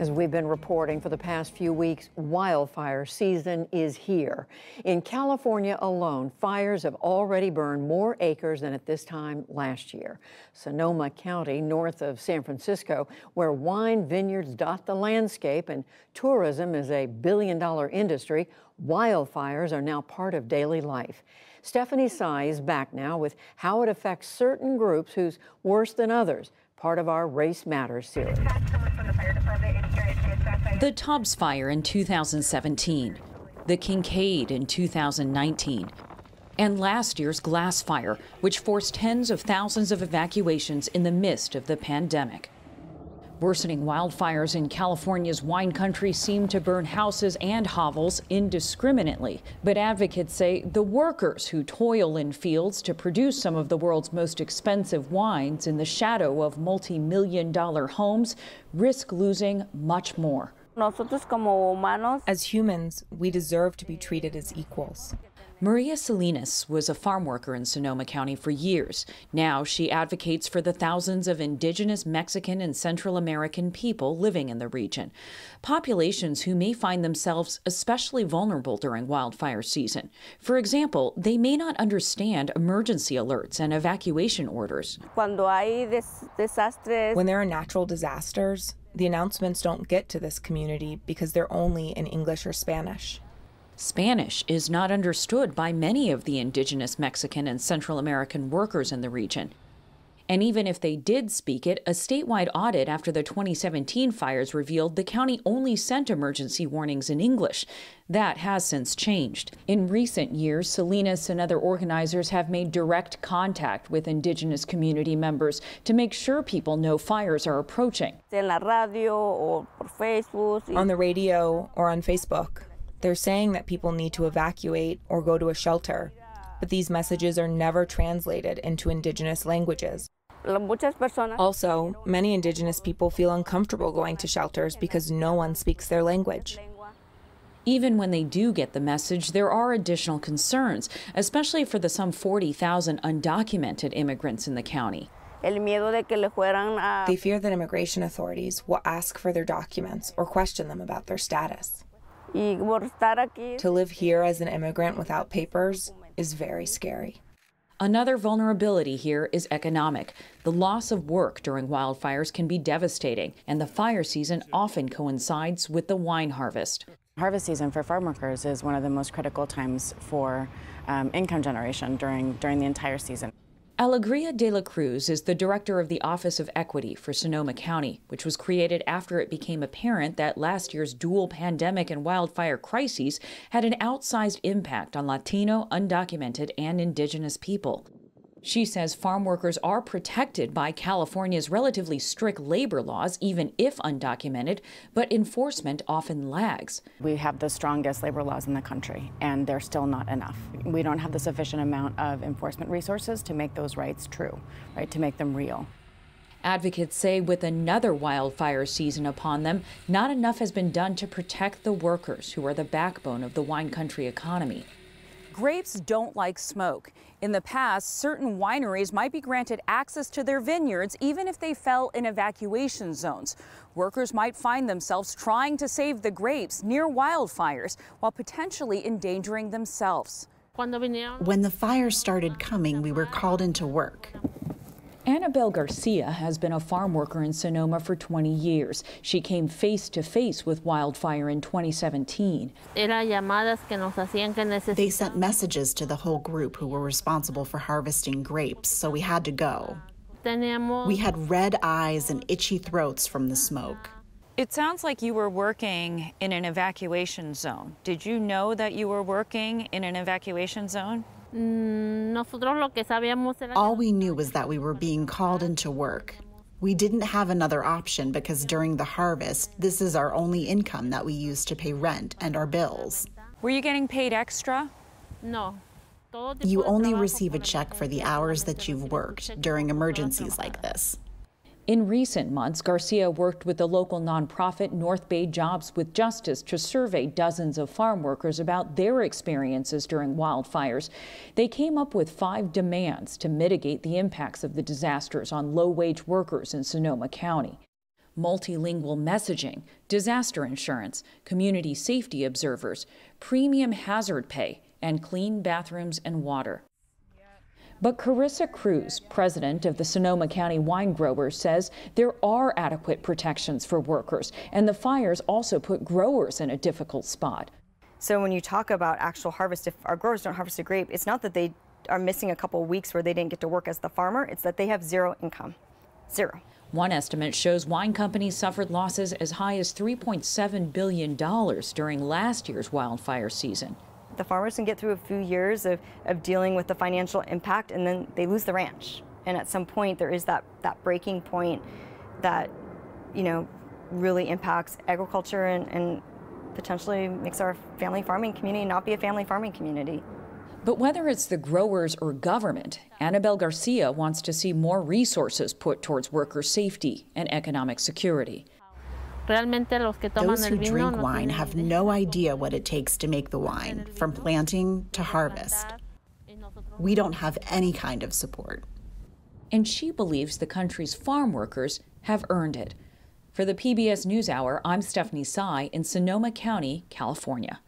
As we've been reporting for the past few weeks, wildfire season is here. In California alone, fires have already burned more acres than at this time last year. Sonoma County, north of San Francisco, where wine vineyards dot the landscape and tourism is a billion-dollar industry, wildfires are now part of daily life. Stephanie Sy is back now with how it affects certain groups who's worse than others, part of our Race Matters series. The Tubbs Fire in 2017, the Kincade in 2019, and last year's Glass Fire, which forced tens of thousands of evacuations in the midst of the pandemic. Worsening wildfires in California's wine country seem to burn houses and hovels indiscriminately. But advocates say the workers who toil in fields to produce some of the world's most expensive wines in the shadow of multi-million-dollar homes risk losing much more. As humans, we deserve to be treated as equals. Maria Salinas was a farm worker in Sonoma County for years. Now she advocates for the thousands of indigenous Mexican and Central American people living in the region, populations who may find themselves especially vulnerable during wildfire season. For example, they may not understand emergency alerts and evacuation orders. When there are natural disasters, the announcements don't get to this community because they're only in English or Spanish. Spanish is not understood by many of the indigenous Mexican and Central American workers in the region. And even if they did speak it, a statewide audit after the 2017 fires revealed the county only sent emergency warnings in English. That has since changed. In recent years, Salinas and other organizers have made direct contact with indigenous community members to make sure people know fires are approaching. On the radio or on Facebook, they're saying that people need to evacuate or go to a shelter, but these messages are never translated into indigenous languages. Also, many indigenous people feel uncomfortable going to shelters because no one speaks their language. Even when they do get the message, there are additional concerns, especially for the some 40,000 undocumented immigrants in the county. They fear that immigration authorities will ask for their documents or question them about their status. To live here as an immigrant without papers is very scary. Another vulnerability here is economic. The loss of work during wildfires can be devastating, and the fire season often coincides with the wine harvest. Harvest season for farm workers is one of the most critical times for income generation during the entire season. Alegria de la Cruz is the director of the Office of Equity for Sonoma County, which was created after it became apparent that last year's dual pandemic and wildfire crises had an outsized impact on Latino, undocumented, and indigenous people. She says farm workers are protected by California's relatively strict labor laws, even if undocumented, but enforcement often lags. We have the strongest labor laws in the country, and they're still not enough. We don't have the sufficient amount of enforcement resources to make those rights true, right, to make them real. Advocates say with another wildfire season upon them, not enough has been done to protect the workers who are the backbone of the wine country economy. Grapes don't like smoke. In the past, certain wineries might be granted access to their vineyards even if they fell in evacuation zones. Workers might find themselves trying to save the grapes near wildfires while potentially endangering themselves. When the fires started coming, we were called into work. Annabelle Garcia has been a farm worker in Sonoma for 20 years. She came face to face with wildfire in 2017. They sent messages to the whole group who were responsible for harvesting grapes, so we had to go. We had red eyes and itchy throats from the smoke. It sounds like you were working in an evacuation zone. Did you know that you were working in an evacuation zone? All we knew was that we were being called into work. We didn't have another option because during the harvest, this is our only income that we use to pay rent and our bills. Were you getting paid extra? No. You only receive a check for the hours that you've worked during emergencies like this. In recent months, Garcia worked with the local nonprofit North Bay Jobs with Justice to survey dozens of farm workers about their experiences during wildfires. They came up with 5 demands to mitigate the impacts of the disasters on low-wage workers in Sonoma County. multilingual messaging, disaster insurance, community safety observers, premium hazard pay, and clean bathrooms and water. But Carissa Cruz, president of the Sonoma County Wine Growers, says there are adequate protections for workers, and the fires also put growers in a difficult spot. So when you talk about actual harvest, if our growers don't harvest a grape, it's not that they are missing a couple of weeks where they didn't get to work as the farmer, it's that they have zero income. Zero. One estimate shows wine companies suffered losses as high as $3.7 billion during last year's wildfire season. The farmers can get through a few years of dealing with the financial impact, and then they lose the ranch. And at some point, there is that breaking point that, you know, really impacts agriculture and potentially makes our family farming community not be a family farming community. But whether it's the growers or government, Annabelle Garcia wants to see more resources put towards worker safety and economic security. Those who drink wine have no idea what it takes to make the wine, from planting to harvest. We don't have any kind of support. And she believes the country's farm workers have earned it. For the PBS NewsHour, I'm Stephanie Tsai in Sonoma County, California.